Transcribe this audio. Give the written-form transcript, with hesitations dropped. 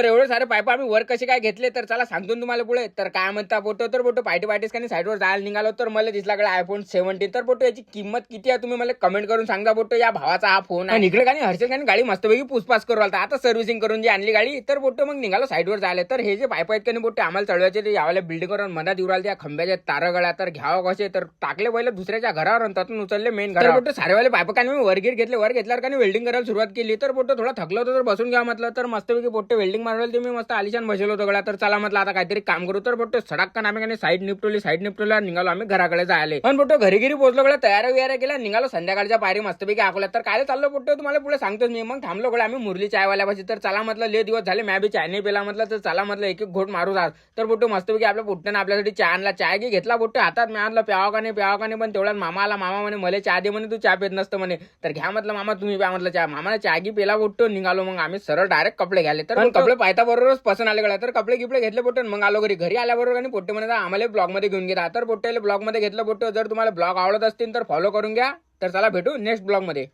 तर एवढे सारे पाईप आम्ही वर कसे काय घेतले तर चला सांगतो तुम्हाला पुढे. तर काय म्हणता बोटो, तर बोटो पार्टीस काही साईडवर जायला निघालो तर मला दिसला कडे आयफोन 17. तर बोटो याची किंमत किती आहे तुम्ही मला कमेंट करून सांगा बोटो. या भावाचा हा फोन आहे. इकडे काही हर्षल काही गाडी मस्तपैकी पुसपास करू आलता. आता सर्व्हिसिंग करून जी आणली गाडी तर बोटो मग निघालो साईडवर जायला. तर हे जे पाईप आहेत का नाही बोटो आम्हाला चढवायचे ते यावाल्या बिल्डिंगवर मधात येऊ राहिले. त्या खंब्याच्या तारा गळ्या तर घ्यावं कसे तर टाकले पहिले दुसऱ्याच्या घरावर आणि त्यातून उचलले मेन घर. बोटो सारेवाले पाईप का मी वरगीर घेतले. वर घेतल्यावर का वेल्डिंग करायला सुरुवात केली. तर बोटो थोडा थकलो होतो तर बसून घ्या म्हटलं. तर मस्तपैकी बोटो वेल्डिंग मारवली. मी मस्त आलिशान बसलो होतो गळा. तर चला म्हटलं आता काहीतरी काम करू. तर बोटो सडक्कन आम्ही साईड निपटवली निघालो आम्ही घराकडे जायला. पण बोटो घरी पोहोचलो गळा. तयारी केला निघालो संध्याकाळच्या पायरी मस्तपैकी आखोला. तर काय चाललो बोटो तुम्हाला पुढे सांगतोच मी. मग थांबलो गळा आम्ही मुरली चायवाल्यापाशी. तर चला म्हटलं लय दिवस झाले मॅ बी चाय नाही पेला म्हटलं. तर चला म्हटलं एक घोट मारू जात. तर बोटो मस्तपैकी आपल्या पुट्ट्यानं आपल्यासाठी चहा आणला. चाय घे घेतला बोटो हातात. मी आणलं प्यावा का नाही पण तेवढ्यात मामा आला. मामा म्हणे मला चहा दे म्हणे, तू चहा पेत नसतं म्हणे. तर घ्या म्हटलं मामा तुम्ही प्या म्हटलं चहा. मामाने चहा घी पेला बोटो निघालो. मग आम्ही सरळ डायरेक्ट कपडे घ्याले. तर कपडे पाहता बरोबरच पसंत आले गळा. तर कपडे घेतले बोटो. मग आलो घरी आल्याबरोबर आणि पोट्टे म्हणे आम्हाला ब्लॉग मध्ये घेऊन घ्या. तर पोट्ट्याला ब्लॉग मध्ये घेतलं बोटो. जर तुम्हाला ब्लॉग आवडत असतील तर फॉलो करून घ्या. तर चला भेटू नेक्स्ट ब्लॉग मध्ये.